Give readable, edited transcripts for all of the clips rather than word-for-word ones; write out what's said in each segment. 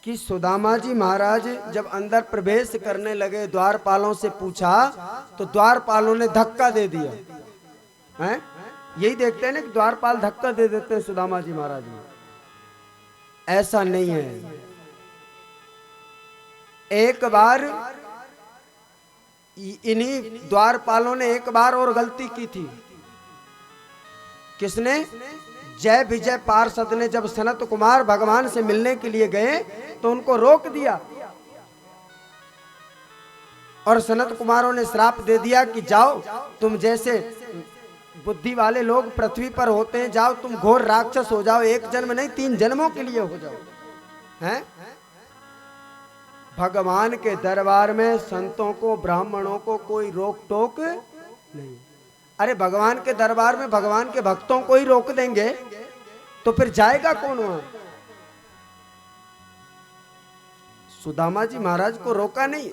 कि सुदामा जी महाराज जब अंदर प्रवेश करने लगे, द्वारपालों से पूछा तो द्वारपालों ने धक्का दे दिया। हैं? यही देखते हैं ना कि द्वारपाल धक्का दे देते हैं सुदामा जी महाराज में। ऐसा नहीं है। एक बार इन्हीं द्वारपालों ने एक बार और गलती की थी। किसने? जय विजय पार्षद ने जब सनत कुमार भगवान से मिलने के लिए गए तो उनको रोक दिया और सनत कुमारों ने श्राप दे दिया कि जाओ, तुम जैसे बुद्धि वाले लोग पृथ्वी पर होते हैं, जाओ तुम घोर राक्षस हो जाओ, एक जन्म नहीं 3 जन्मों के लिए हो जाओ। हैं? भगवान के दरबार में संतों को, ब्राह्मणों को कोई रोक टोक नहीं। अरे भगवान के दरबार में भगवान के भक्तों को ही रोक देंगे तो फिर जाएगा कौन वहां? सुदामा जी महाराज को रोका नहीं।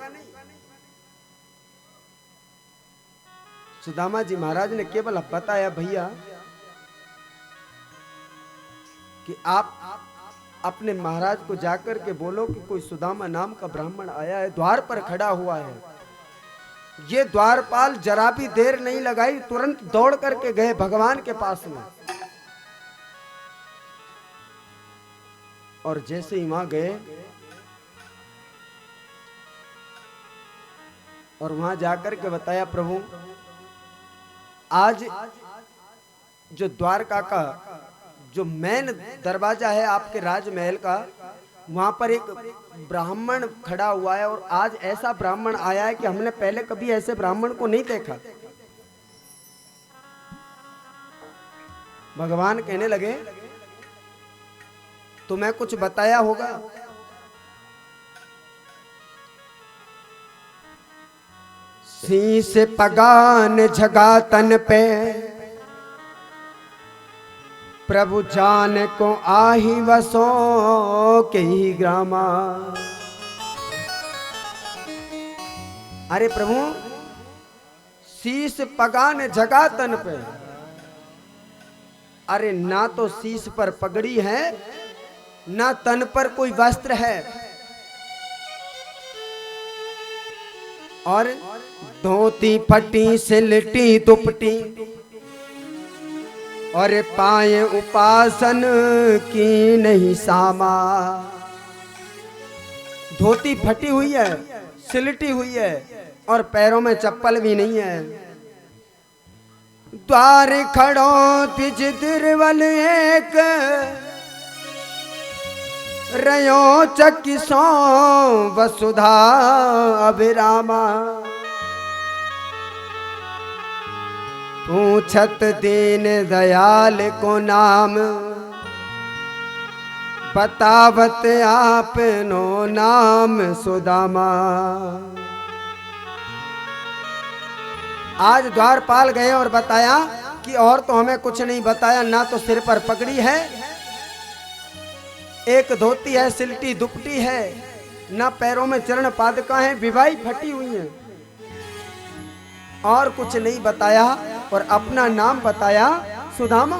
सुदामा जी महाराज ने केवल बताया, भैया कि आप अपने महाराज को जाकर के बोलो कि कोई सुदामा नाम का ब्राह्मण आया है, द्वार पर खड़ा हुआ है। ये द्वारपाल जरा भी देर नहीं लगाई, तुरंत दौड़ करके गए भगवान के पास में। और जैसे ही वहां गए और वहां जाकर के बताया, प्रभु आज जो द्वारका का जो मेन दरवाजा है आपके राजमहल का, वहां पर एक ब्राह्मण खड़ा हुआ है और आज ऐसा ब्राह्मण आया है कि हमने पहले कभी ऐसे ब्राह्मण को नहीं देखा। भगवान कहने लगे, तुम्हें कुछ बताया होगा? शीश पगान झगा तन पे, प्रभु जान को आही वसो के ही ग्रामा। अरे प्रभु, शीश पगान झगा तन पे, अरे ना तो शीश पर पगड़ी है ना तन पर कोई वस्त्र है, और धोती फटी सिलटी दुपटी, और पाए उपासन की नहीं सामा। धोती फटी हुई है, सिलटी हुई है और पैरों में चप्पल भी नहीं है। द्वार खड़ो तिज तिरवल एक, रयो चकिसो वसुधा अभिरामा। पूछत दीन दयाल को नाम, बतावत आपनो नाम सुदामा। आज द्वारपाल गए और बताया कि और तो हमें कुछ नहीं बताया, ना तो सिर पर पगड़ी है, एक धोती है, सिलटी दुपटी है, ना पैरों में चरण पादुका है, विवाही फटी हुई है, और कुछ नहीं बताया। और अपना नाम बताया सुदामा।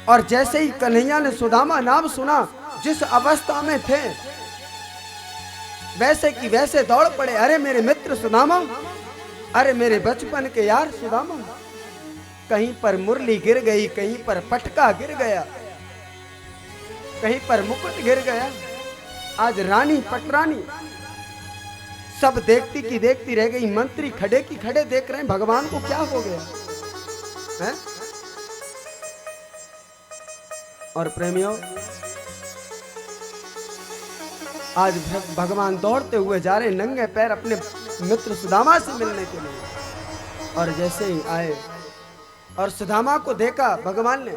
और जैसे ही कन्हैया ने सुदामा नाम सुना, जिस अवस्था में थे वैसे की वैसे दौड़ पड़े। अरे मेरे मित्र सुदामा, अरे मेरे बचपन के यार सुदामा। कहीं पर मुरली गिर गई, कहीं पर पटका गिर गया, कहीं पर मुकुट गिर गया। आज रानी पटरानी सब देखती की देखती रह गई। मंत्री खड़े की खड़े देख रहे हैं भगवान को क्या हो गया है? और प्रेमियों, आज भगवान दौड़ते हुए जा रहे नंगे पैर अपने मित्र सुदामा से मिलने के लिए। और जैसे ही आए और सुदामा को देखा भगवान ने,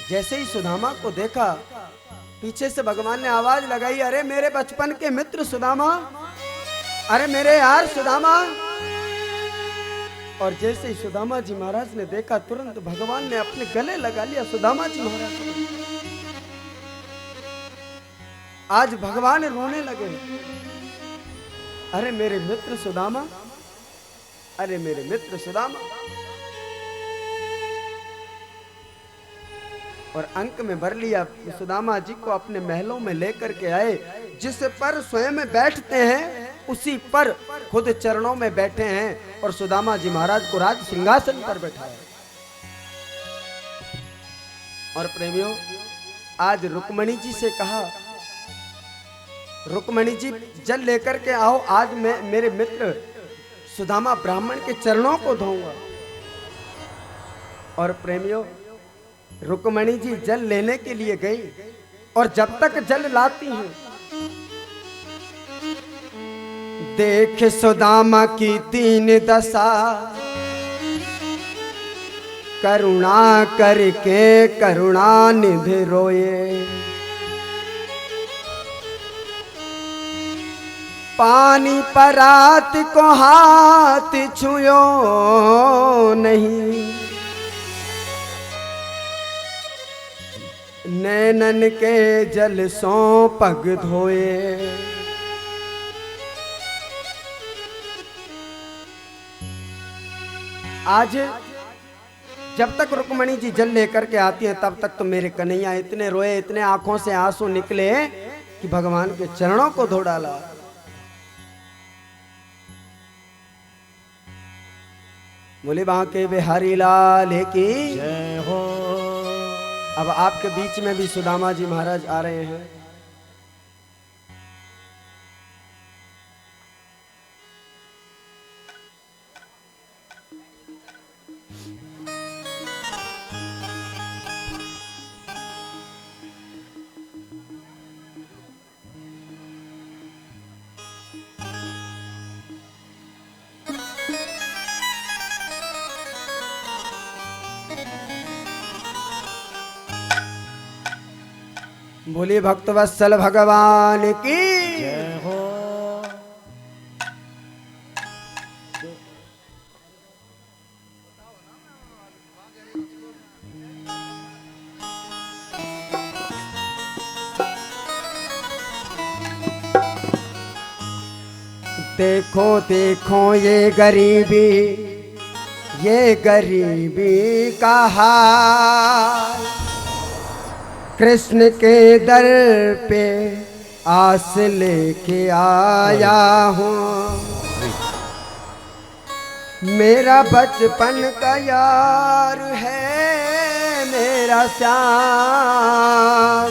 जैसे ही सुदामा को देखा, पीछे से भगवान ने आवाज लगाई, अरे मेरे बचपन के मित्र सुदामा, अरे मेरे यार सुदामा। और जैसे ही सुदामा जी महाराज ने देखा, तुरंत भगवान ने अपने गले लगा लिया सुदामा जी महाराज को। आज भगवान रोने लगे, अरे मेरे मित्र सुदामा, अरे मेरे मित्र सुदामा। और अंक में भर लिया। सुदामा जी को अपने महलों में लेकर के आए। जिस पर स्वयं बैठते हैं उसी पर खुद चरणों में बैठे हैं और सुदामा जी महाराज को राज सिंहासन पर बैठाया। और प्रेमियों, आज रुक्मणी जी से कहा, रुक्मणी जी जल लेकर के आओ, आज मैं मेरे मित्र सुदामा ब्राह्मण के चरणों को धोऊंगा। और प्रेमियों, रुक्मणी जी जल लेने के लिए गई और जब तक जल लाती हैं, देख सुदामा की दीन दशा, करुणा करके करुणा निधि रोए। पानी परात को हाथ छुयो नहीं, नैनन के जल सो पग धोए। आज जब तक रुक्मणी जी जल लेकर के आती है तब तक तो मेरे कन्हैया इतने रोए, इतने आंखों से आंसू निकले कि भगवान के चरणों को धो डाला। बोले बांके बिहारी लाल की जय हो। अब आपके बीच में भी सुदामा जी महाराज आ रहे हैं। बोलिए भक्तवत्सल भगवान की जय हो। देखो देखो ये गरीबी का हाल, कृष्ण के दर पे आस लेके आया हूँ। मेरा बचपन का यार है मेरा श्याम,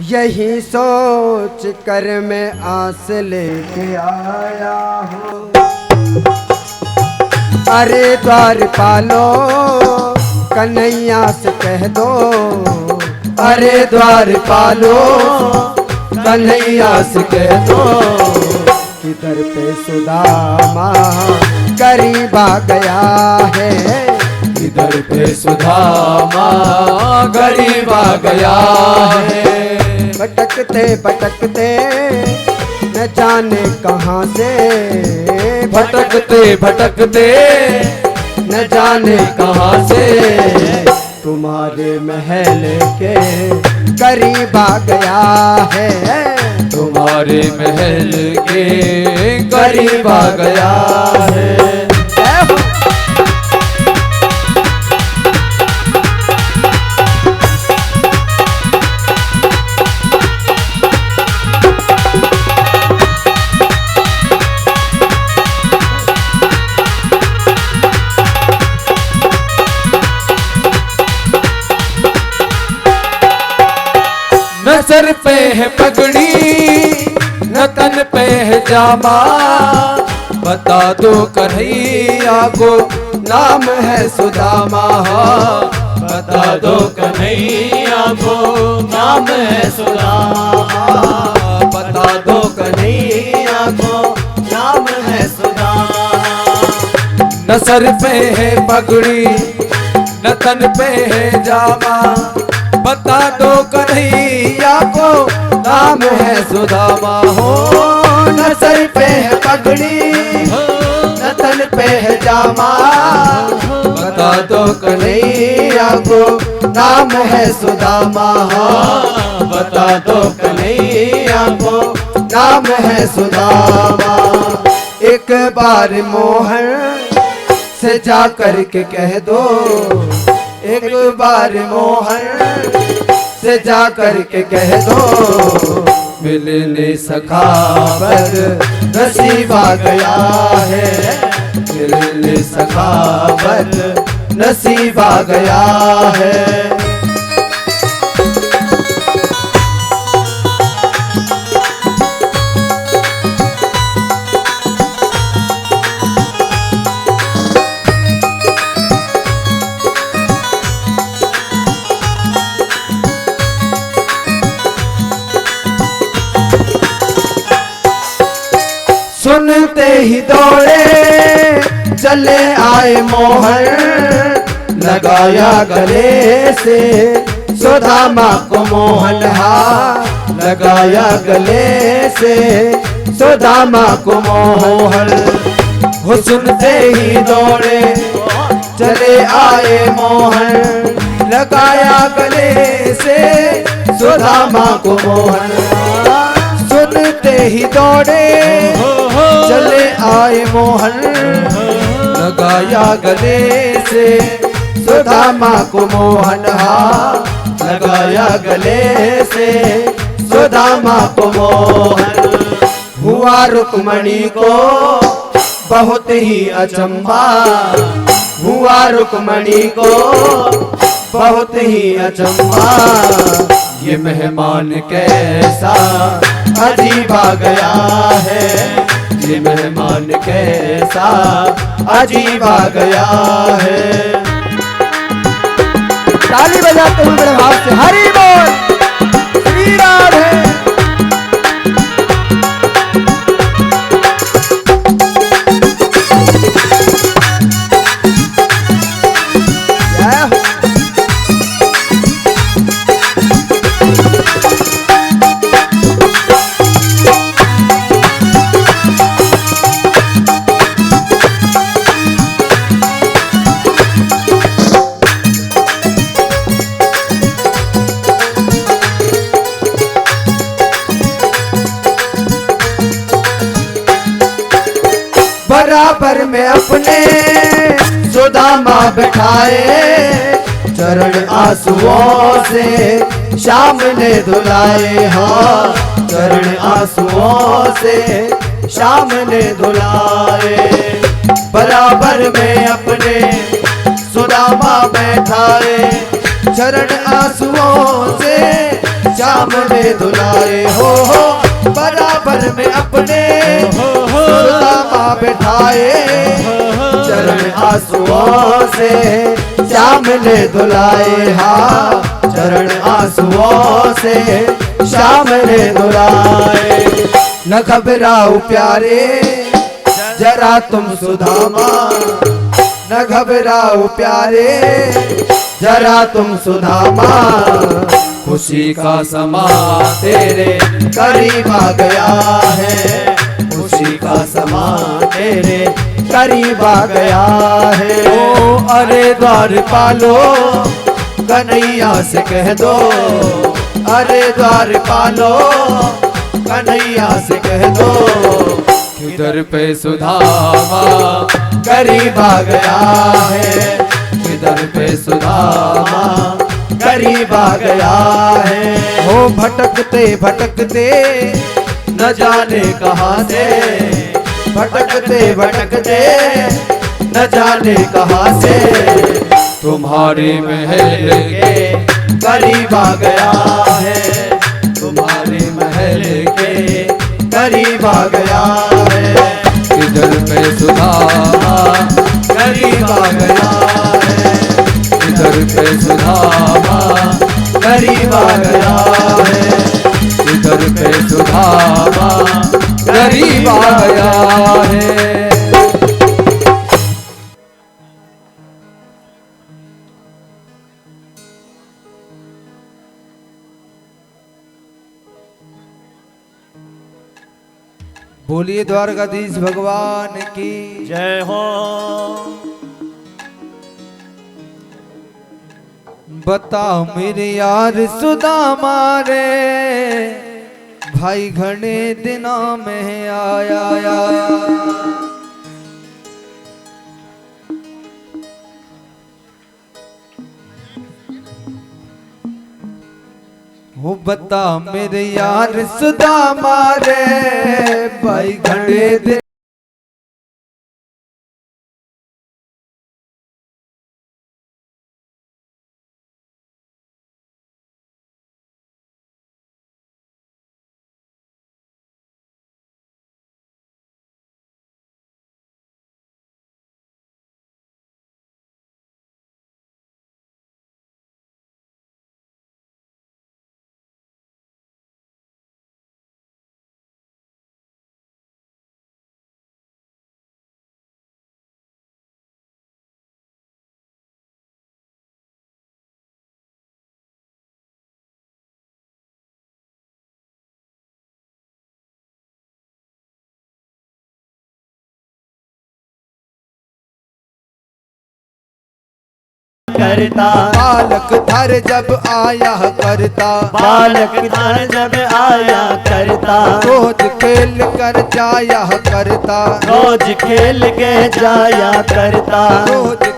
यही सोच कर मैं आस लेके आया हूँ। अरे द्वारपालो कन्हैया से कह दो, अरे द्वारपालो कन्हैया से कह दो, किधर पे सुदामा गरीब आ गया है, इधर पे सुदामा गरीब आ गया है। भटकते भटकते न जाने कहाँ से, भटकते भटकते न जाने कहाँ से, तुम्हारे महल के करीब आ गया है, तुम्हारे महल के करीब आ गया है। न सर पे है पगड़ी न तन पे है जामा, बता दो कन्हैया को नाम है सुदामा, बता दो कन्हैया को नाम है सुदामा, बता दो कन्हैया को नाम है सुदामा। न सर पे है पगड़ी न तन पे है जामा, बता दो कन्हैया को नाम है सुदामा हो। न सर पे है पगड़ी न तन पे है जामा, बता दो कन्हैया को नाम है सुदामा, बता दो कन्हैया को नाम है सुदामा। एक बार मोहन से जा कर के कह दो, एक बार मोहन से जा कर के कह दो, मिलने सखावत नसीब आ गया है, मिलने सखावत नसीब आ गया है। सुनते ही दौड़े चले आए मोहन, लगाया गले से सुदामा को मोहन, हाँ लगाया गले से सुदामा को मोहन। वो सुनते ही दौड़े चले आए मोहन, लगाया गले से सुदामा को मोहन। सुनते ही दौड़े चले आए मोहन, लगाया गले से सुदामा को मोहन, हाँ लगाया गले से सुदामा को मोहन। हुआ रुक्मणी को बहुत ही अचंभा, हुआ रुक्मणी को बहुत ही अचंभा, ये मेहमान कैसा अजीब आ गया है, ये मेहमान कैसा अजीब आ गया है। ताली बजाते हुए बड़े भाव से हरि बोल श्री राधे। बराबर में अपने सुदामा बैठाए, चरण आंसुओं से श्याम ने धुलाए, हाँ चरण आंसुओं से श्याम ने धुलाए। बराबर में अपने सुदामा बैठाए, चरण आंसुओं से श्याम ने धुलाए, हो बराबर में अपने सुदामा बैठाए, चरण आंसुओं से श्याम ने धुलाए, हाँ चरण आंसुओं से श्याम ने धुलाए। न घबराओ प्यारे जरा तुम सुदामा, न घबराओ प्यारे जरा तुम सुदामा, खुशी का समा तेरे करीब आ गया है, खुशी का समा तेरे करीब आ गया है। ओ अरे द्वार पालो कन्हैया से कह दो, अरे द्वार पालो कन्हैया से कह दो, किधर पे सुदामा करीब आ गया है, किधर पे सुदामा करीब आ गया है। हो भटकते भटकते न जाने कहाँ से, भटकते भटकते न जाने कहाँ से, तुम्हारे महल के करीब आ गया है, तुम्हारे महल के करीब आ गया है। किधर पे सुदामा करीब आ गया है, किधर पे सुदामा करीब आ गया है, किधर पे सुदामा करीब आ गया है। बोलिए द्वारकाधीश भगवान की जय हो। बता मेरे यार सुदामा रे, भाई घने दिनों में आया, हो बता मेरे यार सुदामा रे भाई घड़े दे करता, बालक धर जब आया करता, बालक धर जब आया करता, रोज खेल कर जाया करता, रोज खेल के जाया करता, रोज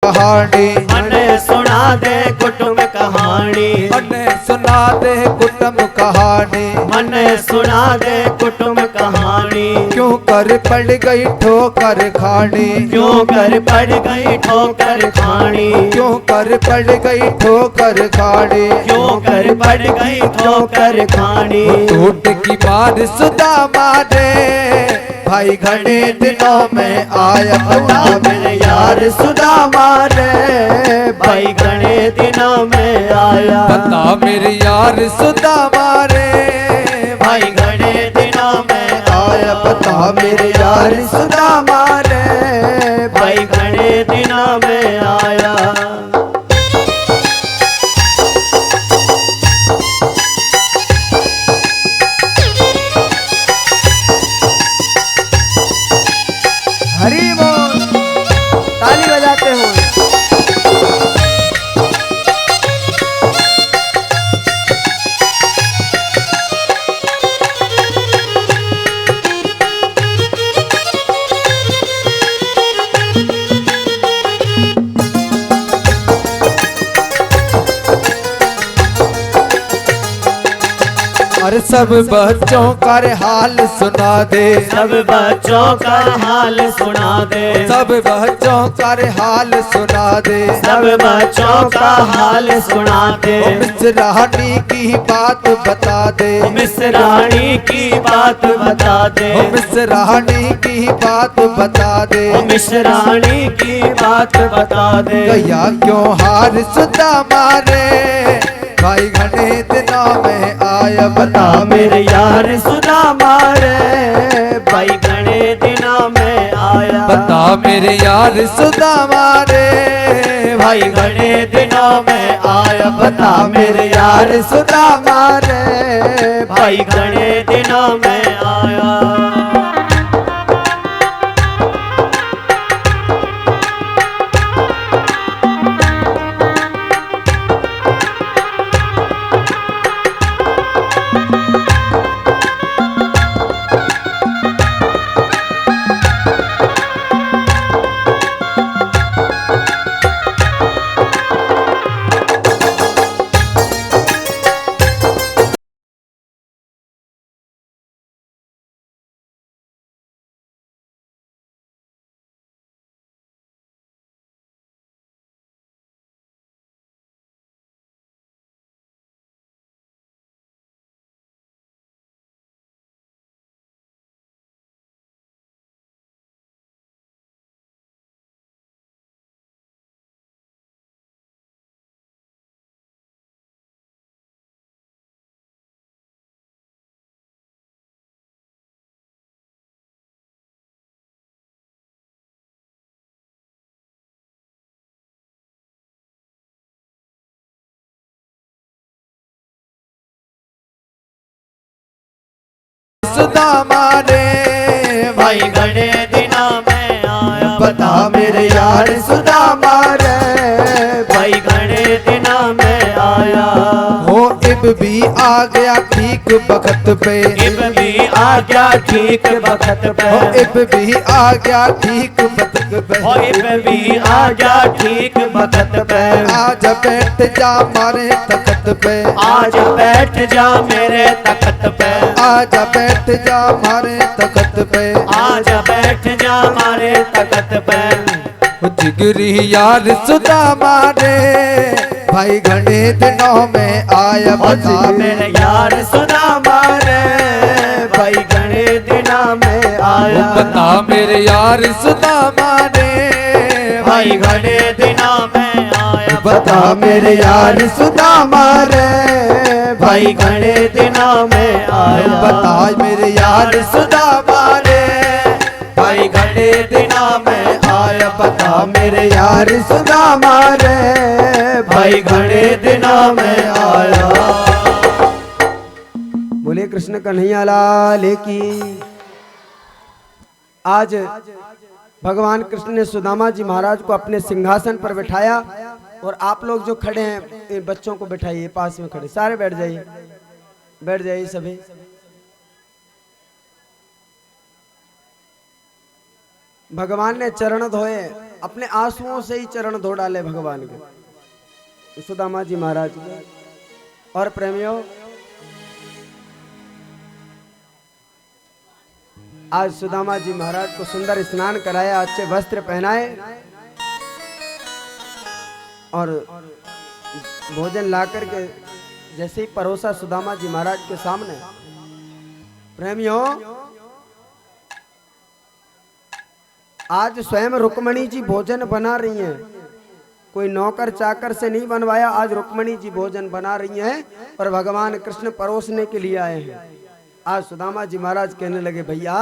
कहानी मन सुना दे कुटुंब कहानी, मन सुना दे कुटुंब कहानी, मन सुना दे कुटुंब कहानी, क्यों कर पड़ गई ठोकर खानी, क्यों कर पड़ गई ठोकर खानी, क्यों कर पड़ गई ठोकर खानी, क्यों कर पड़ गई ठोकर खानी, टूट की मार सुदामा रे भाई घड़े दिनों में आया बता मेरे यार सुदामा रे भाई घने दिनों में आया, बता मेरे यार सुदामा रे भाई घने दिनों में आया, बता मेरे यार सुदामा रे भाई घने दिनों में आया। हरी बोल, ताली बजाते हुए। अरे सब बच्चों का हाल सुना दे, सब बच्चों का हाल सुना दे, सब बच्चों का हाल सुना दे, सब बच्चों का हाल सुना दे, मिस रानी की बात बता दे, मिस रानी की बात बता दे, मिस रानी की बात बता दे, मिस रानी की बात बता दे, गया क्यों हार सुदामा रे भाई घने दिनों में आया बता मेरे यार सुदामा रे भाई घने दिनों में आया, बता मेरे यार सुदामा रे भाई घने दिनों में आया, बता मेरे यार सुदामा रे भाई घने दिनों में आया। सुदामा रे भाई घने दिनों में आया बता मेरे यार सुदामा रे भाई घने दिनों में आया हो इब भी आ गया ठीक वक्त पे इब भी आ गया ठीक वक्त पे हो इब भी आ गया ठीक वक्त पे हो इब भी आ गया ठीक वक्त पे आज बैठ जा मारे तख्त पे आज बैठ जा मेरे तख्त पे आज बैठ जा मारे तख्त पे आज बैठ जा मारे तख्त पे जिगरी यार सुदामा रे भाई घने दिनों में आया बता मेरे यार सुदामा रे भाई घने दिनों में आया बता मेरे यार सुदामा रे भाई घने दिनों में आया बता मेरे यार सुदामा रे भाई घने दिनों में आया बता मेरे यार सुदामा रे भाई घने दिनों में आया बता मेरे यार सुदामा रे भाई घने दिनों में आया बोले कृष्ण कन्हैया लाल की। आज भगवान कृष्ण ने सुदामा जी महाराज को अपने सिंहासन पर बिठाया और आप लोग जो खड़े हैं इन बच्चों को बिठाइए, पास में खड़े सारे बैठ जाइए, बैठ जाइए सभी। भगवान ने चरण धोए, अपने आंसुओं से ही चरण धो डाले भगवान के सुदामा जी महाराज के। और प्रेमियों, आज सुदामा जी महाराज को सुंदर स्नान कराया, अच्छे वस्त्र पहनाए और भोजन लाकर के जैसे ही परोसा सुदामा जी महाराज के सामने। प्रेमियों, आज स्वयं रुक्मणी जी भोजन बना रही हैं, कोई नौकर चाकर से नहीं बनवाया, आज रुक्मणी जी भोजन बना रही हैं और भगवान कृष्ण परोसने के लिए आए हैं। आज सुदामा जी महाराज कहने लगे, भैया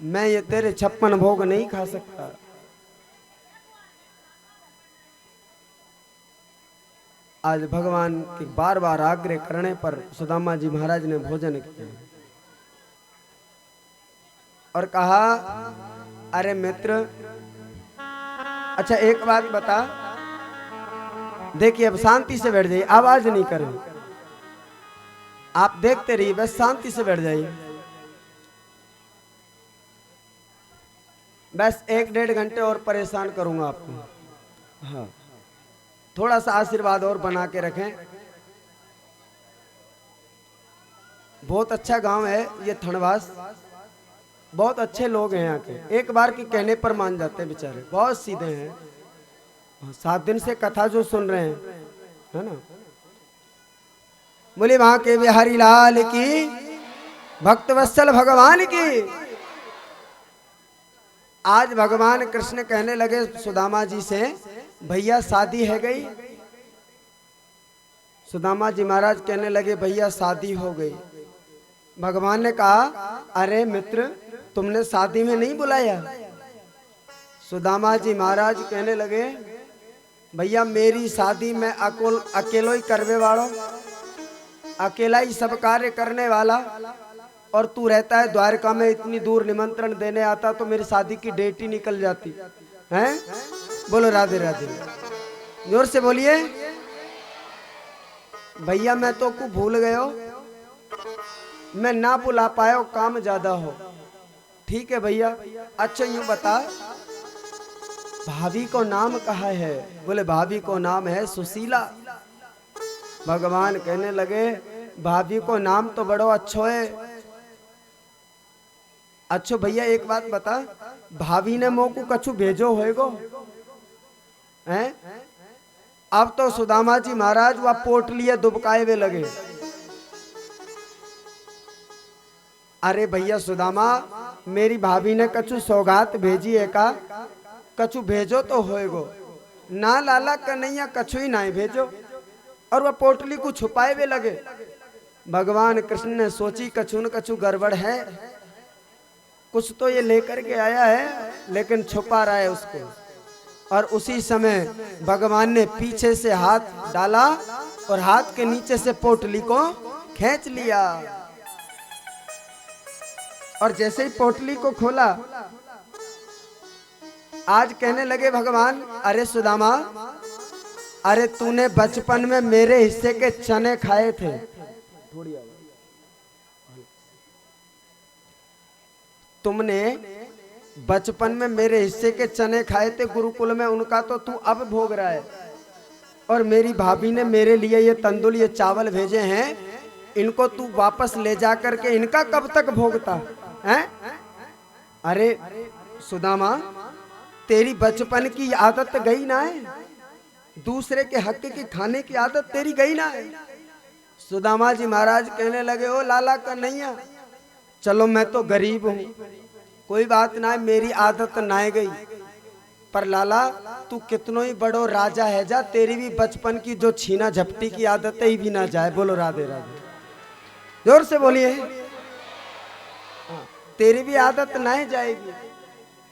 मैं ये तेरे 56 भोग नहीं खा सकता। आज भगवान के बार बार आग्रह करने पर सुदामा जी महाराज ने भोजन किया और कहा, अरे मित्र, अच्छा एक बात बता, देखिए अब शांति से बैठ जाइए, आवाज नहीं करें, आप देखते रहिए, बस शांति से बैठ जाइए। बस 1-1.5 घंटे और परेशान करूंगा आपको। हाँ, थोड़ा सा आशीर्वाद और बना के रखें। बहुत अच्छा गांव है ये थणवास, बहुत अच्छे लोग हैं यहाँ के, एक बार के कहने पर मान जाते हैं बेचारे, बहुत सीधे हैं। 7 दिन से कथा जो सुन रहे हैं, है ना। बोले वहां के बिहारी लाल की, भक्तवत्सल भगवान की। आज भगवान कृष्ण कहने लगे सुदामा जी से, भैया शादी है गई। सुदामा जी महाराज कहने लगे, भैया शादी हो गई। भगवान ने कहा, अरे मित्र, तुमने शादी में नहीं बुलाया। सुदामा जी महाराज कहने लगे, भैया मेरी शादी में अकेलो ही करवे वालों, अकेला ही सब कार्य करने वाला, और तू रहता है द्वारका में, इतनी दूर निमंत्रण देने आता तो मेरी शादी की डेट ही निकल जाती है। बोलो राधे राधे, जोर से बोलिए। भैया मैं तो को भूल गयो, मैं ना बुला पाया, काम ज्यादा हो। ठीक है भैया, अच्छा यूं बता, भाभी को नाम कहा है? बोले भाभी को नाम है सुशीला। भगवान कहने लगे, भाभी को नाम तो बड़ो अच्छो है। अच्छो भैया एक बात बता, भाभी ने मोह को कछु भेजो होएगो हैं? अब तो सुदामा जी महाराज वह पोटलिए दुबकाए वे लगे। अरे भैया सुदामा, मेरी भाभी ने कछु सौगात भेजी है का? कछु भेजो तो होएगो ना लाला कन्हैया, कछु ही नहीं भेजो। और वह पोटली को छुपाए वे लगे। भगवान कृष्ण ने सोची कछु न कछु गड़बड़ है, कुछ तो ये लेकर के आया है लेकिन छुपा रहा है उसको। और उसी समय भगवान ने पीछे से हाथ डाला और हाथ के नीचे से पोटली को खींच लिया। और जैसे ही पोटली को खोला, आज कहने लगे भगवान, अरे सुदामा, अरे तूने बचपन में मेरे हिस्से के चने खाए थे। तुमने बचपन में मेरे हिस्से के चने खाए थे गुरुकुल में, उनका तो तू अब भोग रहा है। और मेरी भाभी ने मेरे लिए ये तंदुल, ये चावल भेजे हैं, इनको तू वापस ले जा करके इनका कब तक भोगता है? अरे सुदामा, तेरी बचपन की आदत गई ना है, दूसरे के हक की खाने की आदत तेरी गई ना है। सुदामा जी महाराज कहने लगे, ओ लाला का नैया, चलो मैं तो गरीब हूँ, कोई बात ना है, मेरी आदत ना गई, पर लाला तू कितनो ही बड़ो राजा है जा, तेरी भी बचपन की जो छीना झपटी की आदत ही भी ना जाए। बोलो राधे राधे, जोर से बोलिए। तेरी भी आदत ना जाएगी।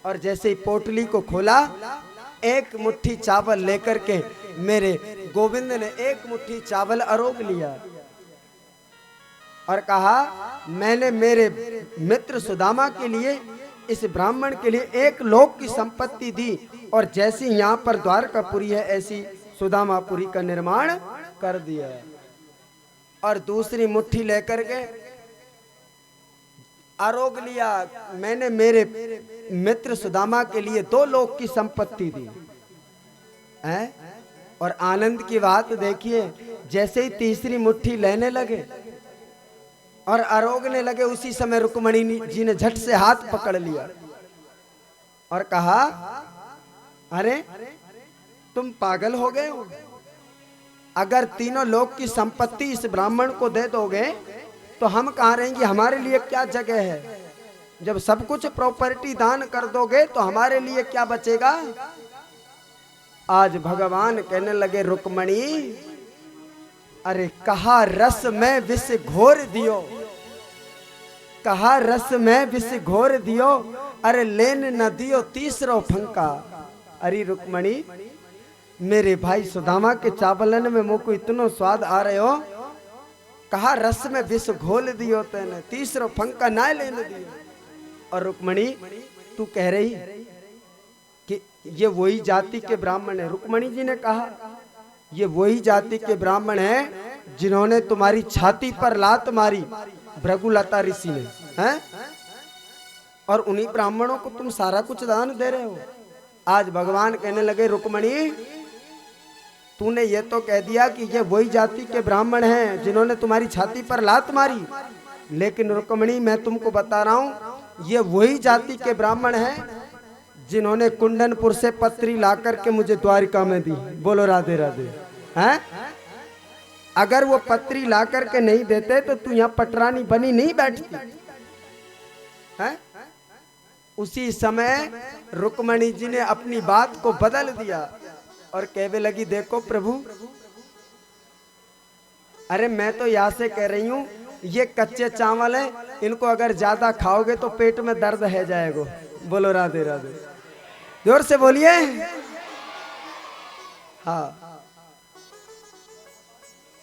और जैसे ही पोटली को खोला, एक मुट्ठी चावल लेकर के मेरे गोविंद ने एक मुट्ठी चावल अरोग लिया और कहा, मैंने मेरे मित्र सुदामा के लिए, इस ब्राह्मण के लिए एक लोक की संपत्ति दी, और जैसी यहाँ पर द्वारकापुरी है ऐसी सुदामापुरी का निर्माण कर दिया। और दूसरी मुट्ठी लेकर के आरोग लिया, मैंने मेरे मित्र सुदामा के लिए 2 लोक की संपत्ति दी है। और आनंद की बात देखिए, जैसे ही तीसरी मुट्ठी लेने लगे और आरोगने लगे, उसी समय रुक्मणी जी ने झट से हाथ पकड़ लिया और कहा, अरे तुम पागल हो गए हो? अगर तीनों लोक की संपत्ति इस ब्राह्मण को दे दोगे तो हम कहाँ रहेंगे, हमारे लिए क्या जगह है? जब सब कुछ प्रॉपर्टी दान कर दोगे तो हमारे लिए क्या बचेगा? आज भगवान कहने लगे, रुक्मणी, अरे कहा रस में विष घोर दियो, कहा रस में विष घोर दियो, अरे लेन न दियो तीसरो फंका। अरे रुक्मणी, मेरे भाई सुदामा के चावलन में मुझको इतनो स्वाद आ रहे हो, कहा रस में विष घोल दियो तेने, तीसरो फंका ना लेने दियो। और रुक्मणी, तू कह रही कि ये वही जाति के ब्राह्मण है। रुक्मणी जी ने कहा, ये वही जाति के ब्राह्मण हैं जिन्होंने तुम्हारी छाती पर लात मारी भृगुलता ऋषि ने, हैं? और उन्हीं ब्राह्मणों को तुम सारा कुछ दान दे रहे हो। आज भगवान कहने लगे, रुक्मणी, तूने ये तो कह दिया कि ये वही जाति के ब्राह्मण हैं जिन्होंने तुम्हारी छाती पर लात मारी, लेकिन रुक्मणी मैं तुमको बता रहा हूं, ये वही जाति के ब्राह्मण हैं जिन्होंने कुंडनपुर से पत्री ला करके मुझे द्वारिका में दी। बोलो राधे राधे। हैं? अगर वो पत्री ला करके नहीं देते तो तू यहाँ पटरानी बनी नहीं बैठती। हैं? उसी समय रुक्मणी जी ने अपनी बात को बदल दिया और कहने लगी, देखो प्रभु, अरे मैं तो यहाँ से कह रही हूँ, ये कच्चे चावल हैं, इनको अगर ज्यादा खाओगे तो पेट में दर्द है जाएगा। बोलो राधे राधे, जोर से बोलिए। हाँ,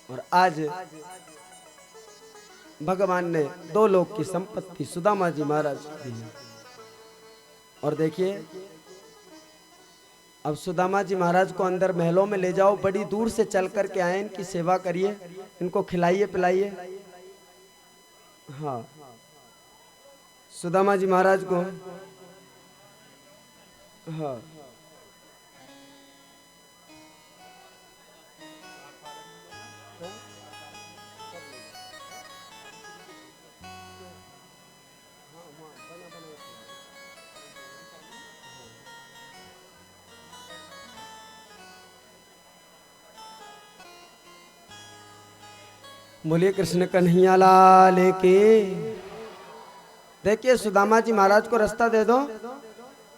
और आज भगवान ने 2 लोक की संपत्ति सुदामा जी महाराज को दी। और देखिए, अब सुदामा जी महाराज को अंदर महलों में ले जाओ, बड़ी दूर से चल करके आए, इनकी सेवा करिए, इनको खिलाइए पिलाइए। हाँ, सुदामा जी महाराज को, हाँ, बोलिए कृष्ण कन्हैया लाल की। देखिए, सुदामा जी महाराज को रास्ता दे दो।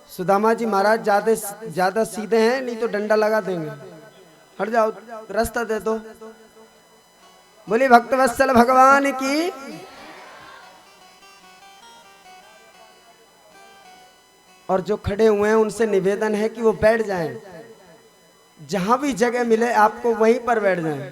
सुदामा जी महाराज ज्यादा सीधे हैं, नहीं तो डंडा लगा देंगे। हट जाओ, रास्ता दे दो। बोलिए भक्तवत्सल भगवान की। और जो खड़े हुए हैं उनसे निवेदन है कि वो बैठ जाएं, जहां भी जगह मिले आपको वहीं पर बैठ जाएं।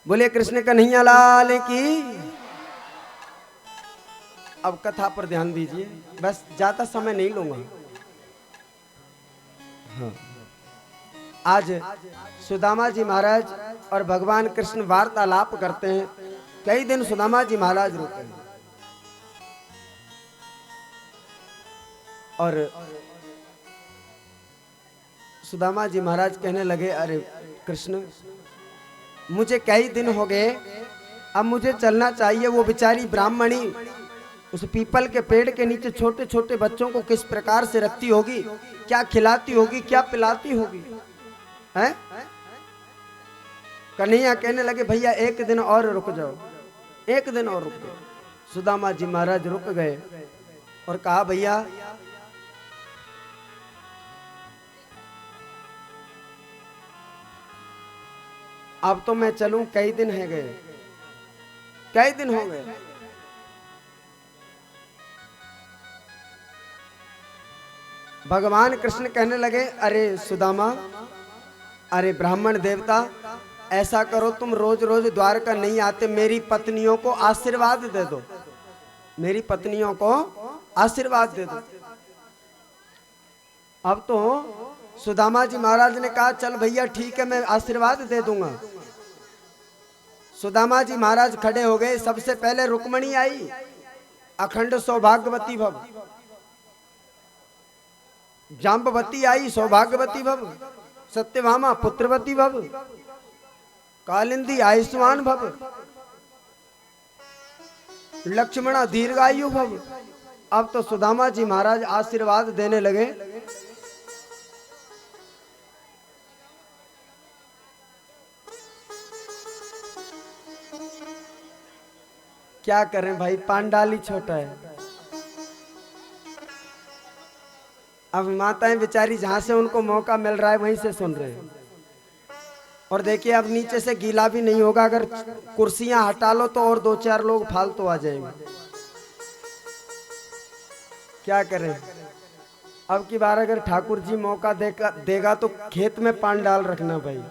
बोले कृष्ण कन्हैया लाल की। अब कथा पर ध्यान दीजिए, बस ज्यादा समय नहीं लूंगा। हाँ। आज सुदामा जी महाराज और भगवान कृष्ण वार्तालाप करते हैं। कई दिन सुदामा जी महाराज रुके और सुदामा जी महाराज कहने लगे, अरे कृष्ण, मुझे कई दिन हो गए, अब मुझे चलना चाहिए। वो बेचारी ब्राह्मणी उस पीपल के पेड़ के नीचे छोटे छोटे बच्चों को किस प्रकार से रखती होगी, क्या खिलाती होगी, क्या पिलाती होगी, हैं? कन्हैया कहने लगे, भैया एक दिन और रुक जाओ, एक दिन और रुक जाओ। सुदामा जी महाराज रुक गए और कहा, भैया अब तो मैं चलूं, कई दिन है गए, कई दिन हो गए। भगवान कृष्ण कहने लगे, अरे सुदामा, अरे ब्राह्मण देवता, ऐसा करो, तुम रोज रोज द्वारका नहीं आते, मेरी पत्नियों को आशीर्वाद दे दो, मेरी पत्नियों को आशीर्वाद दे दो। अब तो सुदामा जी महाराज ने कहा, चल भैया ठीक है, मैं आशीर्वाद दे दूंगा। सुदामा जी महाराज खड़े हो गए। सबसे पहले रुक्मणी आई, अखंड सौभाग्यवती भव। जाम्बवती आई, सौभाग्यवती भव। सत्यभामा पुत्रवती भव। कालिंदी आयुष्मान भव। लक्ष्मणा दीर्घायु भव। अब तो सुदामा जी महाराज आशीर्वाद देने लगे। क्या करें भाई, पांडाल ही छोटा है। अब माताएं बेचारी जहां से उनको मौका मिल रहा है वहीं से सुन रहे हैं। और देखिए, अब नीचे से गीला भी नहीं होगा, अगर कुर्सियां हटा लो तो और 2-4 लोग फालतू आ जाएंगे। क्या करें, अब की बार अगर ठाकुर जी मौका देगा तो खेत में पांडाल रखना भाई।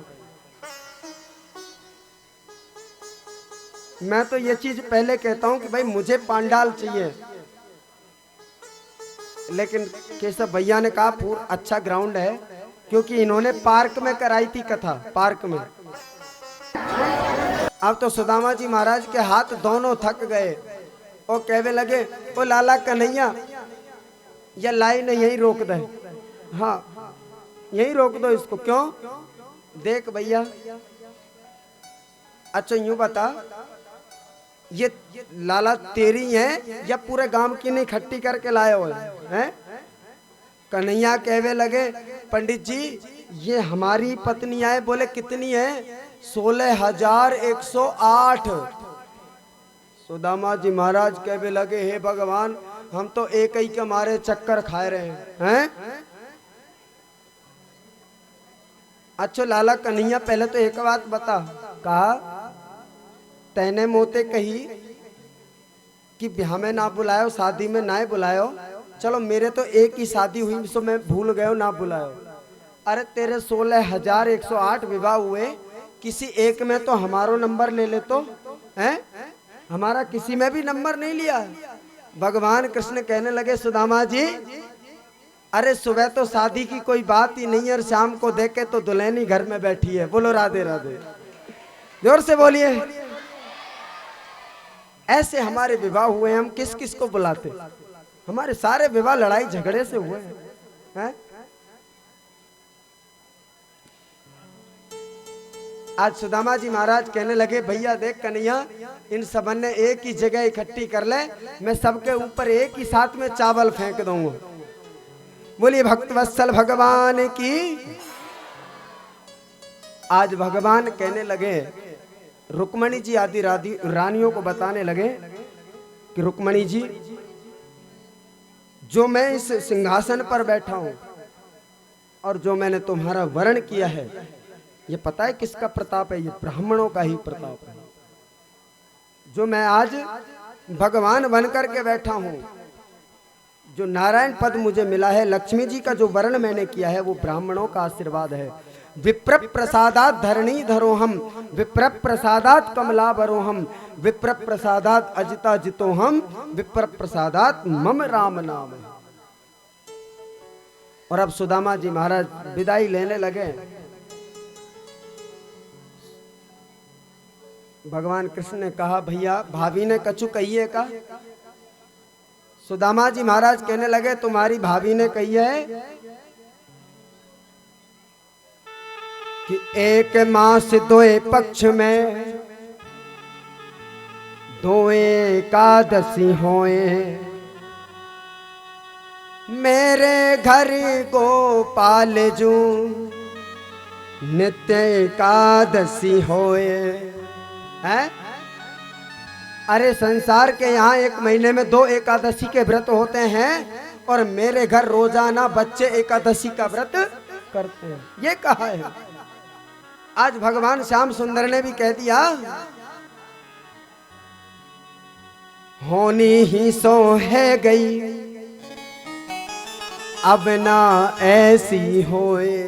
मैं तो ये चीज पहले कहता हूं कि भाई मुझे पांडाल चाहिए, लेकिन केशव भैया ने कहा पूरा अच्छा ग्राउंड है, क्योंकि इन्होंने पार्क में कराई थी कथा, पार्क में। अब तो सुदामा जी महाराज के हाथ दोनों थक गए और कहने लगे, ओ लाला कन्हैया, या लाइन यहीं रोक दे। हाँ, यहीं रोक दो इसको। क्यों? देख भैया, अच्छा यूं बता, ये लाला तेरी है या पूरे गांव की नहीं इकट्ठी करके लाए हो हैं? कन्हैया कहवे लगे, पंडित जी ये हमारी पत्नियां है। बोले कितनी है? 16,108। सुदामा जी महाराज कहवे लगे, हे भगवान, हम तो एक ही के मारे चक्कर खाए रहे हैं। अच्छा लाला कन्हैया, पहले तो एक बात बता। कहा, तैने मोते कही कि ब्याह में ना बुलायो, शादी में ना बुलायो। चलो मेरे तो एक ही शादी हुई, सो मैं भूल गयो, ना बुलायो। अरे तेरे 16,108 विवाह हुए, किसी एक में तो हमारो नंबर ले ले तो हैं? हमारा किसी में भी नंबर नहीं लिया। भगवान कृष्ण कहने लगे, सुदामा जी, अरे सुबह तो शादी की कोई बात ही नहीं है और शाम को देखे तो दुल्हन ही घर में बैठी है। बोलो राधे राधे, जोर से बोलिए। ऐसे हमारे विवाह हुए, हम किस किस को बुलाते? हमारे सारे विवाह लड़ाई झगड़े से हुए हैं। आज सुदामा जी महाराज कहने लगे, भैया देख कन्हैया, इन सबन ने एक ही जगह इकट्ठी कर ले, मैं सबके ऊपर एक ही साथ में चावल फेंक दूंगा। बोलिए भक्तवत्सल भगवान की। आज भगवान कहने लगे, रुक्मणी जी आदि रानियों को बताने लगे कि रुक्मणी जी, जो मैं इस सिंहासन पर बैठा हूं और जो मैंने तुम्हारा वर्ण किया है, ये पता है किसका प्रताप है? ये ब्राह्मणों का ही प्रताप है। जो मैं आज भगवान बनकर के बैठा हूं, जो नारायण पद मुझे मिला है, लक्ष्मी जी का जो वर्ण मैंने किया है, वो ब्राह्मणों का आशीर्वाद है। विप्र प्रसादात धरणी धरो हम, विप्र प्रसादात कमला भरो हम, विप्र प्रसादात अजिता जितो हम, विप्र प्रसादात मम राम नाम। और अब सुदामा जी महाराज विदाई लेने लगे। भगवान कृष्ण ने कहा भैया भाभी ने कछु कहिए का? सुदामा जी महाराज कहने लगे तुम्हारी भाभी ने कही है कि एक मास दोए पक्ष में दोए एकादशी होए, मेरे घर गोपाल जू नित्य एकादशी होए। हैं? अरे संसार के यहाँ एक महीने में 2 एकादशी के व्रत होते हैं और मेरे घर रोजाना बच्चे एकादशी का व्रत करते हैं, ये कहा है। आज भगवान श्याम सुंदर ने भी कह दिया होनी ही सो है गई अब ना ऐसी होए,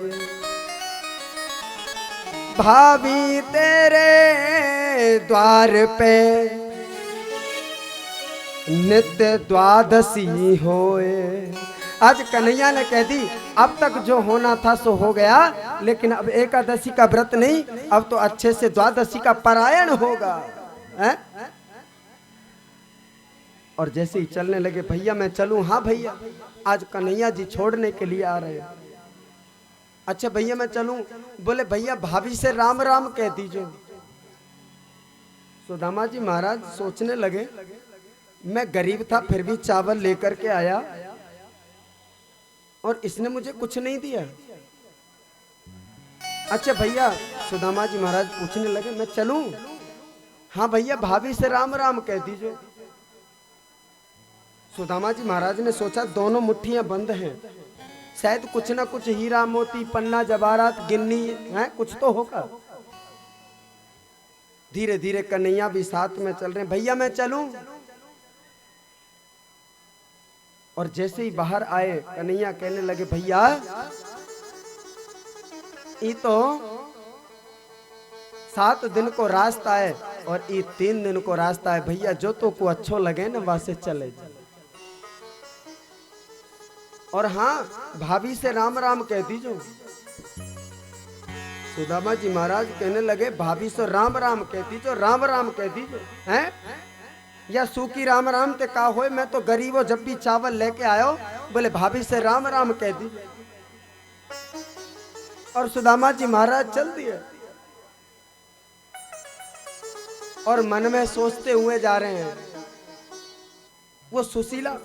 भाभी तेरे द्वार पे नित्य द्वादशी होए। आज कन्हैया ने कह दी अब तक जो होना था सो हो गया, लेकिन अब एकादशी का व्रत नहीं, अब तो अच्छे से द्वादशी का पारायण होगा। है? और जैसे ही चलने लगे भैया मैं चलूं? हाँ भैया, आज कन्हैया जी छोड़ने के लिए आ रहे हैं। अच्छा भैया मैं चलूं? बोले भैया भाभी से राम राम कह दीजिए। सुदामा जी महाराज सोचने लगे मैं गरीब था फिर भी चावल लेकर के आया और इसने मुझे कुछ नहीं दिया। अच्छा भैया, सुदामा जी महाराज पूछने लगे मैं चलूं? हाँ भैया भाभी से राम राम कह दीजिए। सुदामा जी महाराज ने सोचा दोनों मुट्ठियां बंद हैं, शायद कुछ ना कुछ हीरा मोती पन्ना जवाहरात गिन्नी है, कुछ तो होगा। धीरे धीरे कन्हैया भी साथ में चल रहे हैं। भैया मैं चलूं? और जैसे ही बाहर आए कन्हैया कहने लगे भैया ये तो 7 दिन को रास्ता है और ये 3 दिन को रास्ता है, भैया जो तो को अच्छो लगे ना वहां से चले जाए। और हाँ भाभी से राम राम कह दीजो। सुदामा जी महाराज कहने लगे भाभी से राम राम कह दीजो, राम राम कह दीजो। हैं? या सूखी राम राम ते का होए, मैं तो गरीब हो, जब भी चावल लेके आयो बोले भाभी से राम राम कह दीजिए। और सुदामा जी महाराज चल दिए और मन में सोचते हुए जा रहे हैं वो सुशीला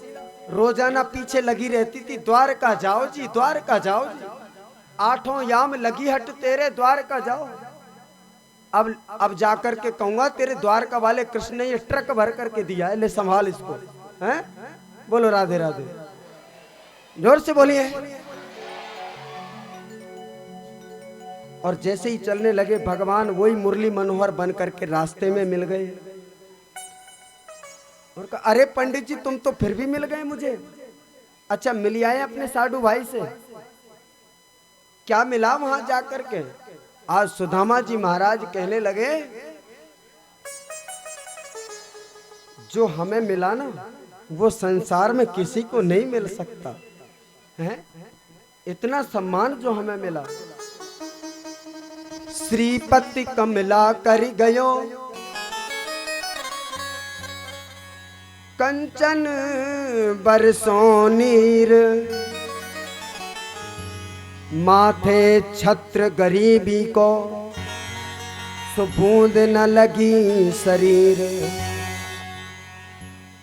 रोजाना पीछे लगी रहती थी, द्वारका जाओ जी, द्वारका जाओ जी, 8 याम लगी हट तेरे द्वारका जाओ। अब जाकर के कहूंगा तेरे द्वारका वाले कृष्ण ने ये ट्रक भर करके दिया है, ले संभाल इसको। हैं? बोलो राधे राधे, जोर से बोलिए। और जैसे ही चलने लगे भगवान वही मुरली मनोहर बन करके रास्ते में मिल गए और कहा अरे पंडित जी तुम तो फिर भी मिल गए मुझे। अच्छा मिल आए अपने साधु भाई से? क्या मिला वहां जाकर के? आज सुदामा जी महाराज कहने लगे जो हमें मिला ना वो संसार में किसी को नहीं मिल सकता है, इतना सम्मान जो हमें मिला। श्रीपति कमला कर गयो कंचन बरसों नीर, माथे छत्र गरीबी को सुबूंद न लगी शरीर।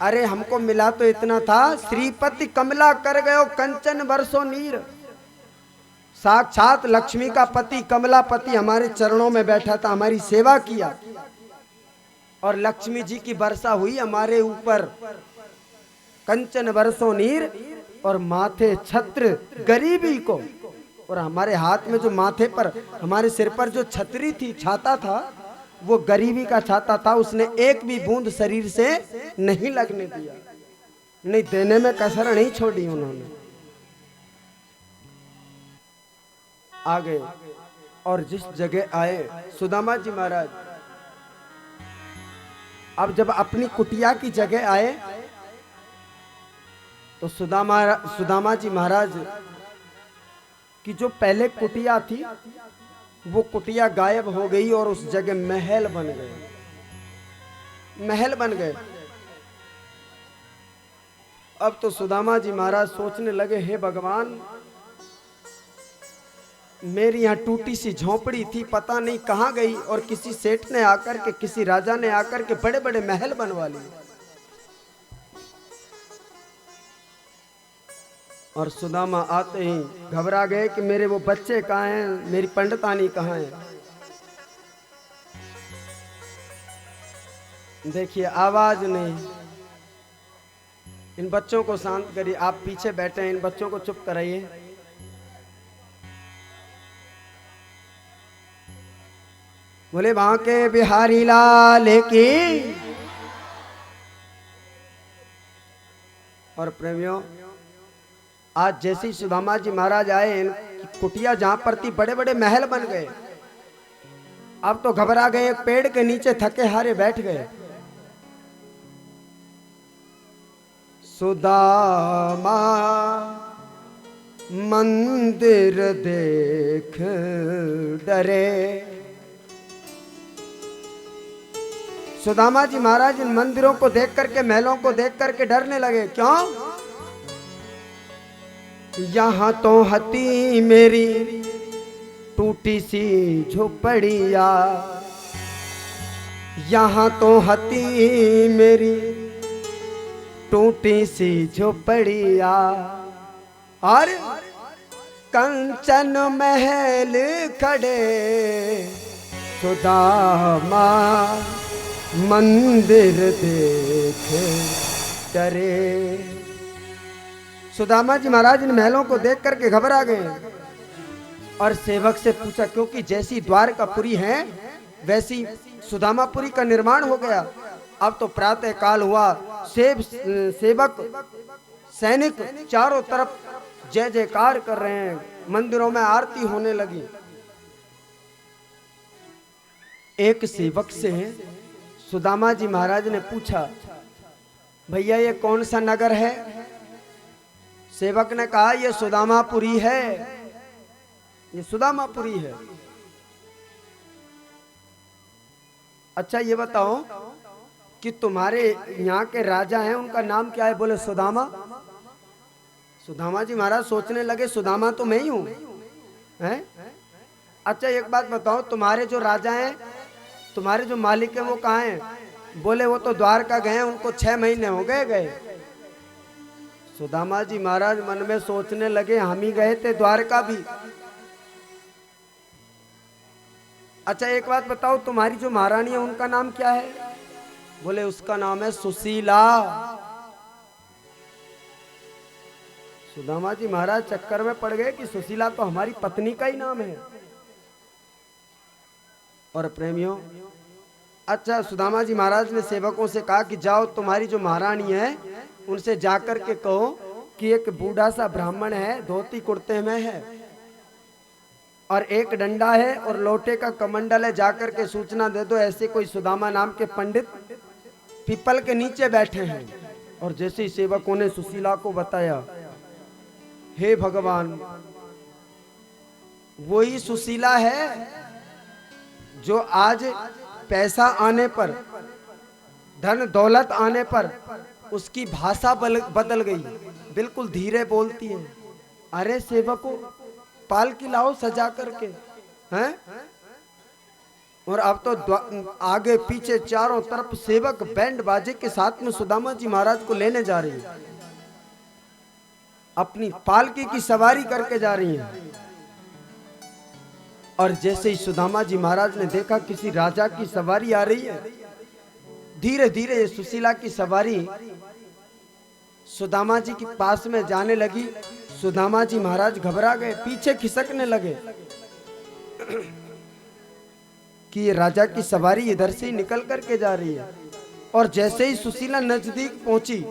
अरे हमको मिला तो इतना था, श्रीपति कमला कर गयो कंचन बरसों नीर। साक्षात लक्ष्मी का पति कमलापति हमारे चरणों में बैठा था, हमारी सेवा किया और लक्ष्मी जी की वर्षा हुई हमारे ऊपर, कंचन बरसों नीर और माथे छत्र गरीबी को। और हमारे हाथ में जो माथे पर हमारे सिर पर जो छतरी थी, छाता था, वो गरीबी का छाता था, उसने एक भी बूंद शरीर से नहीं लगने दिया, नहीं देने में कसर नहीं छोड़ी उन्होंने। आ गए और जिस जगह आए सुदामा जी महाराज, अब जब अपनी कुटिया की जगह आए तो सुदामा जी महाराज की जो पहले कुटिया थी वो कुटिया गायब हो गई और उस जगह महल बन गए, महल बन गए। अब तो सुदामा जी महाराज सोचने लगे, हे भगवान, मेरी यहाँ टूटी सी झोंपड़ी थी, पता नहीं कहाँ गई, और किसी सेठ ने आकर के, किसी राजा ने आकर के बड़े बड़े महल बनवा लिए। और सुदामा आते ही घबरा गए कि मेरे वो बच्चे कहाँ हैं, मेरी पंडितानी कहाँ है। देखिए आवाज नहीं, इन बच्चों को शांत करिए, आप पीछे बैठे हैं, इन बच्चों को चुप कराइए। बोले वहां के बिहारी लाल की। और प्रेमियों, आज जैसे ही सुदामा जी महाराज आए, इनकी कुटिया जहां पर थी बड़े बड़े महल बन गए। अब तो घबरा गए, एक पेड़ के नीचे थके हारे बैठ गए। सुदामा मंदिर देख डरे। सुदामा जी महाराज इन मंदिरों को देख करके, महलों को देख करके डरने लगे। क्यों? यहाँ तो हती मेरी टूटी सी झोपड़िया, यहाँ तो हती मेरी टूटी सी झोपड़िया, और कंचन महल खड़े सुदामा मंदिर देख डरे। सुदामा जी महाराज इन महलों को देख करके घबरा गए और सेवक से पूछा, क्योंकि जैसी द्वारकापुरी है वैसी सुदामापुरी का निर्माण हो गया। अब तो प्रातः काल हुआ, सेवक सैनिक चारों तरफ जय जयकार कर रहे हैं, मंदिरों में आरती होने लगी। एक सेवक से सुदामा जी महाराज ने पूछा, भैया ये कौन सा नगर है? सेवक ने कहा, ये सुदामापुरी है, ये सुदामापुरी है। अच्छा ये बताओ कि तुम्हारे यहाँ के राजा हैं, उनका नाम क्या है? बोले सुदामा। सुदामा जी महाराज सोचने लगे, सुदामा तो मैं ही हूं, हैं? अच्छा एक बात बताओ, तुम्हारे जो राजा हैं, तुम्हारे जो मालिक हैं, वो कहाँ हैं? बोले वो तो द्वारका गए हैं, उनको 6 महीने हो गए। सुदामा जी महाराज मन में सोचने लगे, हम ही गए थे द्वारका भी। अच्छा एक बात बताओ, तुम्हारी जो महारानी है उनका नाम क्या है? बोले उसका नाम है सुशीला। सुदामा जी महाराज चक्कर में पड़ गए कि सुशीला तो हमारी पत्नी का ही नाम है। और प्रेमियों, अच्छा सुदामा जी महाराज ने सेवकों से कहा कि जाओ, तुम्हारी जो महारानी है उनसे जाकर के कहो कि एक बूढ़ा सा ब्राह्मण है, धोती कुर्ते में है और एक डंडा है और लोटे का कमंडल है, जाकर के सूचना दे दो ऐसे कोई सुदामा नाम के पंडित पीपल के नीचे बैठे हैं। और जैसे ही सेवकों ने सुशीला को बताया, हे भगवान, वही सुशीला है जो आज पैसा आने पर, धन दौलत आने पर उसकी भाषा बदल गई, बिल्कुल धीरे बोलती है। अरे सेवकों, पालकी लाओ सजा करके, हैं? और अब तो आगे पीछे चारों तरफ सेवक बैंड बाजे के साथ में सुदामा जी महाराज को लेने जा रही है, अपनी पालकी की सवारी करके जा रही है। और जैसे ही सुदामा जी महाराज ने देखा किसी राजा की सवारी आ रही है, धीरे धीरे सुशीला की सवारी सुदामा जी के पास में जाने लगी। सुदामा जी महाराज घबरा गए, पीछे खिसकने लगे कि ये राजा की सवारी इधर से ही निकल करके जा रही है। और जैसे ही सुशीला नजदीक पहुंची,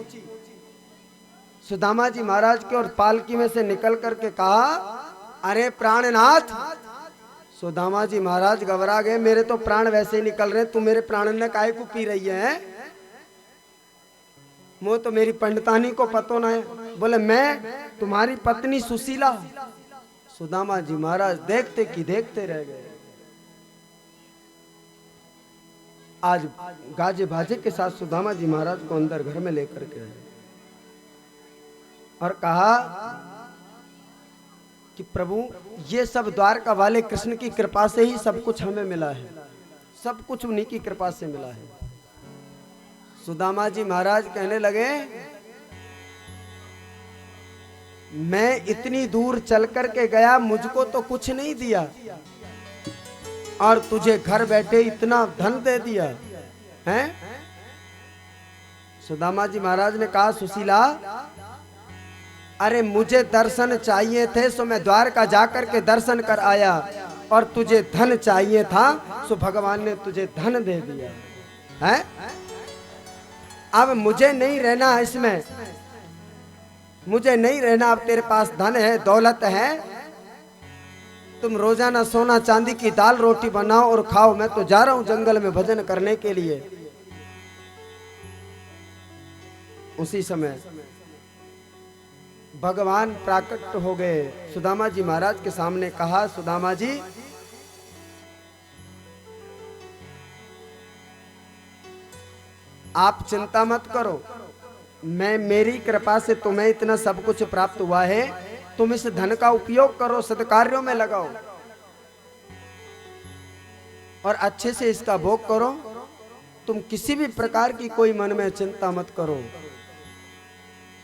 सुदामा जी महाराज के और पालकी में से निकल करके कहा, अरे प्राणनाथ, सुदामा जी महाराज घबरा गए, मेरे तो प्राण वैसे ही निकल रहे, तू मेरे प्राण ने काहे को पी रही है? वो तो मेरी पंडितानी को पतो ना है। बोले मैं तुम्हारी पत्नी सुशीला। सुदामा जी महाराज देखते कि देखते रह गए। आज गाजे बाजे के साथ सुदामा जी महाराज को अंदर घर में लेकर के आए और कहा कि प्रभु ये सब द्वारका वाले कृष्ण की कृपा से ही सब कुछ हमें मिला है, सब कुछ उन्हीं की कृपा से मिला है। सुदामा जी महाराज कहने लगे, मैं इतनी दूर चल कर के गया, मुझको तो कुछ नहीं दिया और तुझे घर बैठे इतना धन दे दिया है। सुदामा जी महाराज ने कहा, सुशीला अरे मुझे दर्शन चाहिए थे सो मैं द्वारका जाकर के दर्शन कर आया, और तुझे धन चाहिए था सो भगवान ने तुझे धन दे दिया है। अब मुझे नहीं रहना इसमें, मुझे नहीं रहना। अब तेरे पास धन है, दौलत है, तुम रोजाना सोना चांदी की दाल रोटी बनाओ और खाओ, मैं तो जा रहा हूं जंगल में भजन करने के लिए। उसी समय भगवान प्राकट हो गए, सुदामा जी महाराज के सामने कहा, सुदामा जी आप चिंता मत करो, मैं मेरी कृपा से तुम्हें इतना सब कुछ प्राप्त हुआ है, तुम इस धन का उपयोग करो, सत्कार्यों में लगाओ और अच्छे से इसका भोग करो। तुम किसी भी प्रकार की कोई मन में चिंता मत करो,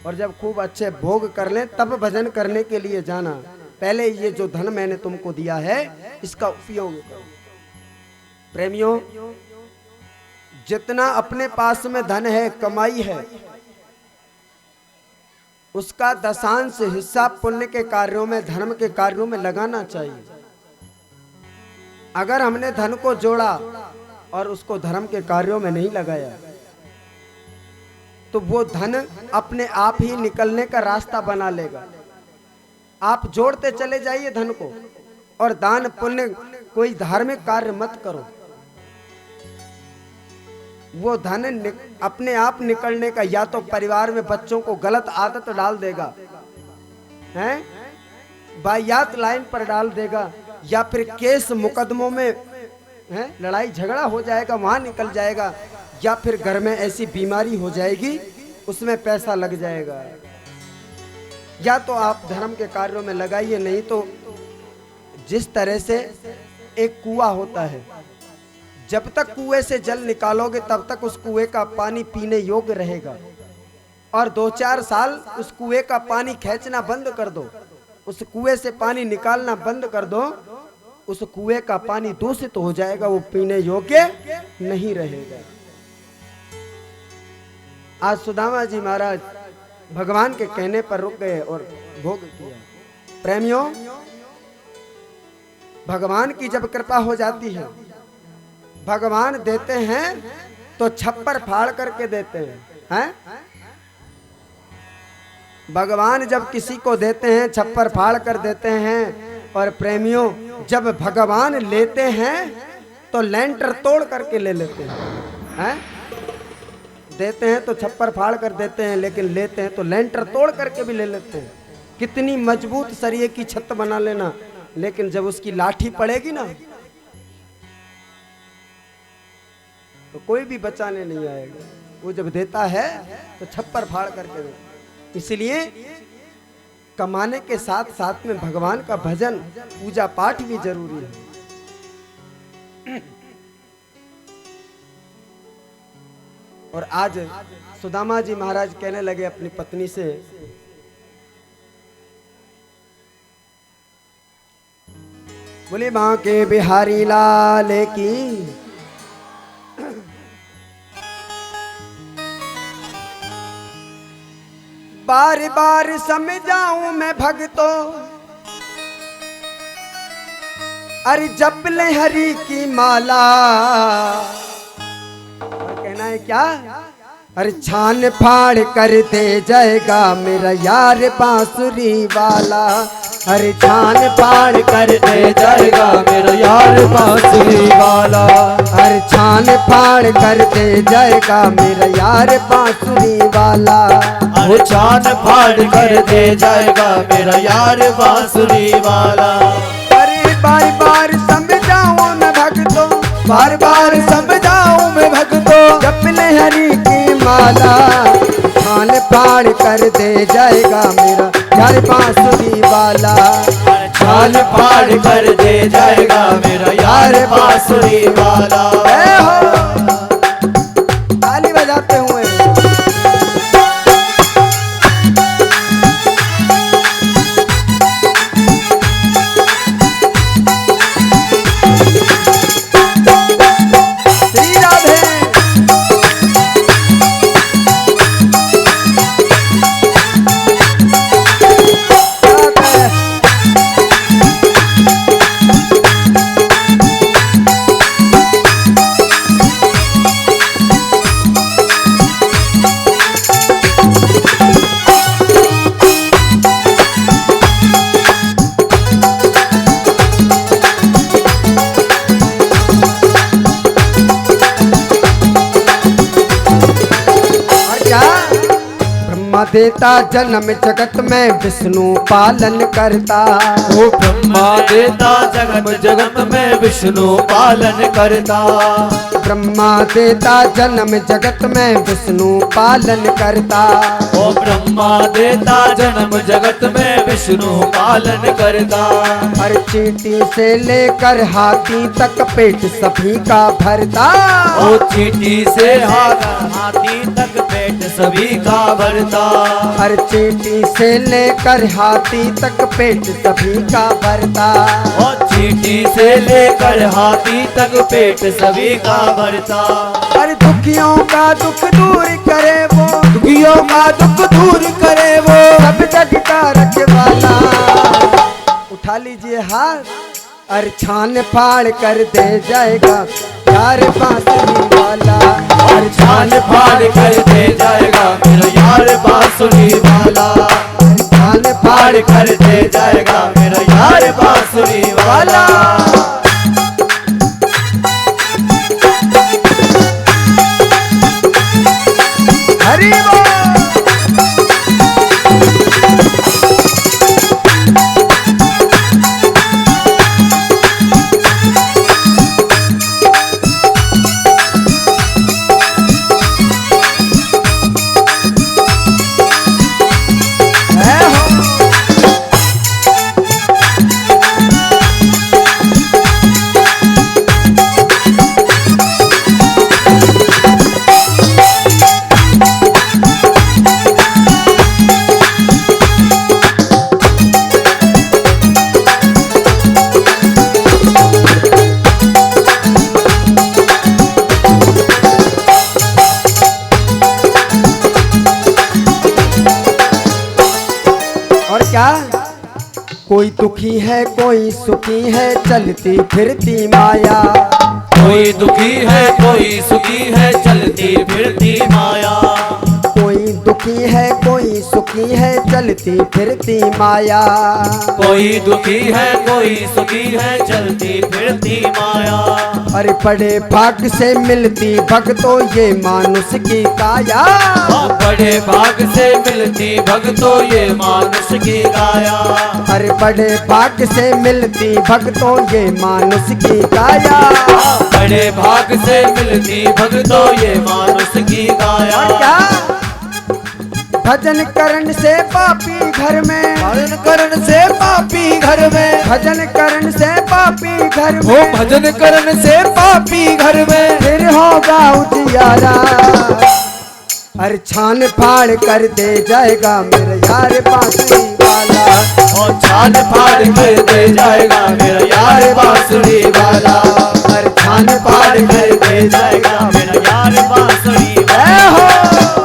और जब खूब अच्छे भोग कर ले तब भजन करने के लिए जाना। पहले ये जो धन मैंने तुमको दिया है इसका उपयोग करो। प्रेमियों, जितना अपने पास में धन है, कमाई है, उसका दशांश हिस्सा पुण्य के कार्यों में, धर्म के कार्यों में लगाना चाहिए। अगर हमने धन को जोड़ा और उसको धर्म के कार्यों में नहीं लगाया तो वो धन अपने आप ही निकलने का रास्ता बना लेगा। आप जोड़ते चले जाइए धन को, और दान पुण्य कोई धार्मिक कार्य मत करो, वो धन अपने आप निकलने का, या तो परिवार में बच्चों को गलत आदत डाल देगा, हैं, वाहियात लाइन पर डाल देगा, या फिर केस मुकदमों में हैं, लड़ाई झगड़ा हो जाएगा, वहां निकल जाएगा, या फिर घर में ऐसी बीमारी हो जाएगी उसमें पैसा लग जाएगा। या तो आप धर्म के कार्यों में लगाइए, नहीं तो जिस तरह से एक कुआं होता है, जब तक कुएं से जल निकालोगे तब तक उस कुएं का पानी पीने योग्य रहेगा, और 2-4 साल उस कुएं का पानी खींचना बंद कर दो, उस कुएं से पानी निकालना बंद कर दो, उस कुएं का पानी दूषित हो जाएगा, वो पीने योग्य नहीं रहेगा। आज सुदामा जी महाराज भगवान के कहने पर रुक गए और भोग किया। प्रेमियों, भगवान की जब कृपा हो जाती है, भगवान देते हैं तो छप्पर फाड़ करके देते हैं। भगवान जब किसी को देते हैं छप्पर फाड़ कर देते हैं, और प्रेमियों जब भगवान लेते हैं तो लेंटर तोड़ करके ले लेते हैं। देते हैं तो छप्पर फाड़ कर देते हैं, लेकिन लेते हैं तो लेंटर तोड़ करके भी ले लेते हैं। कितनी मजबूत सरिये की छत बना लेना, लेकिन जब उसकी लाठी पड़ेगी ना तो कोई भी बचाने नहीं आएगा। वो जब देता है तो छप्पर फाड़ करके देता। इसलिए कमाने के साथ साथ में भगवान का भजन, पूजा पाठ भी जरूरी है। और आज सुदामा जी महाराज कहने लगे अपनी पत्नी से, बोले मां के बिहारी लाल की बार बार समझाऊं मैं भक्तों, अरे जप ले हरि की माला। कहना है क्या? अरे छान फाड़ कर दे जाएगा मेरा यार बांसुरी वाला, अरे छान फाड़ कर दे जाएगा मेरा यार बांसुरी वाला। अरे छान फाड़ कर दे जाएगा मेरा यार बांसुरी वाला। वो छान फाड़ कर दे जाएगा मेरा यार बांसुरी वाला। अरे बार बार समझाऊं मैं भक्तों, बार बार समझाऊं मैं भक्तों, जप ले हरि की माला। छान फाड़ कर दे जाएगा मेरा यार बांसुरी वाला। छान फाड़ कर दे जाएगा मेरा यार बांसुरी वाला। ए हो ताली बजाते हुए श्री राधे। ब्रह्मा देता जन्म जगत में विष्णु पालन करता। वो ब्रह्मा देता जगत जगत में विष्णु पालन करता। ब्रह्मा देता जन्म जगत में विष्णु पालन करता। वो ब्रह्मा देता जन्म जगत में विष्णु पालन करता। हर चींटी से लेकर हाथी तक पेट सभी का भरता। वो चींटी से हाथी तक पेट सभी का भरता। हर चींटी से लेकर हाथी तक पेट सभी का भरता। और चींटी से लेकर हाथी तक पेट सभी का भरता। हर दुखियों का दुख दूर करे वो, दुखियों का दुख दूर करे वो, सब जग का रखवाला। उठा लीजिए हाथ। अरे छान फाड़ कर दे जाएगा यार बांसुरी वाला। और छान फाड़ कर दे जाएगा मेरा यार बांसुरी वाला। छान फाड़ कर दे जाएगा मेरा यार बांसुरी वाला। हरि बोल। और क्या, कोई दुखी है कोई सुखी है चलती फिरती माया। कोई दुखी है कोई सुखी है चलती फिरती माया। कोई दुखी है कोई सुखी है चलती फिरती माया। कोई दुखी है कोई सुखी है चलती फिरती माया। अरे बड़े भाग से मिलती भक्तों ये मानुष की काया। बड़े भाग से मिलती भक्तों ये मानुष की काया। अरे बड़े भाग से मिलती भक्तों ये मानुष की काया। बड़े भाग से मिलती भक्तों ये मानुष की काया। और क्या, भजन करण से पापी घर में, भजन करण से पापी घर में, भजन करण से पापी घर वो में, भजन करण से पापी घर में, फिर होगा उजियारा। अरे छान फाड़ कर दे जाएगा मेरा यार बांसुरी वाला। और छान फाड़ कर दे जाएगा मेरा यार बांसुरी वाला। अरे छान फाड़ कर दे जाएगा मेरा यार बांसुरी वाला।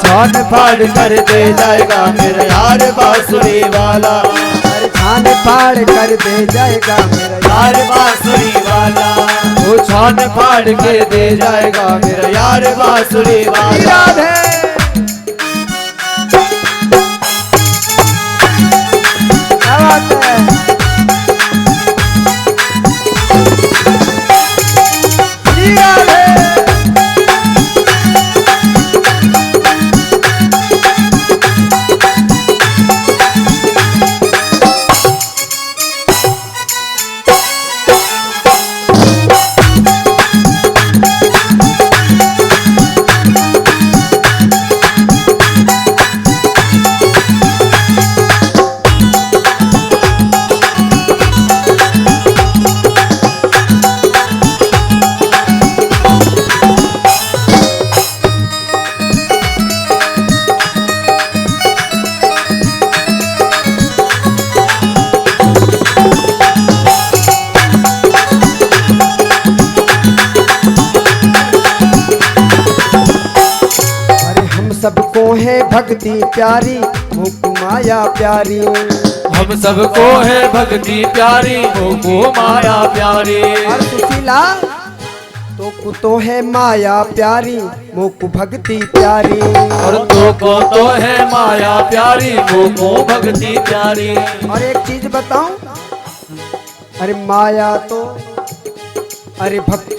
छान फाड़ कर दे जाएगा मेरा यार बांसुरी वाला। अरे छान फाड़ कर दे जाएगा मेरा यार बांसुरी वाला। वो छान फाड़ के दे जाएगा मेरा यार बांसुरी वाला। राधे। क्या बात है। सबको है भक्ति प्यारी मुझको माया प्यारी। हम सबको है भक्ति प्यारी मोको माया प्यारी। और सुशीला तो है माया प्यारी मोको भक्ति प्यारी। और तो को तो है माया प्यारी मोको भक्ति प्यारी। और एक चीज बताऊं, अरे माया तो अरे भक्ति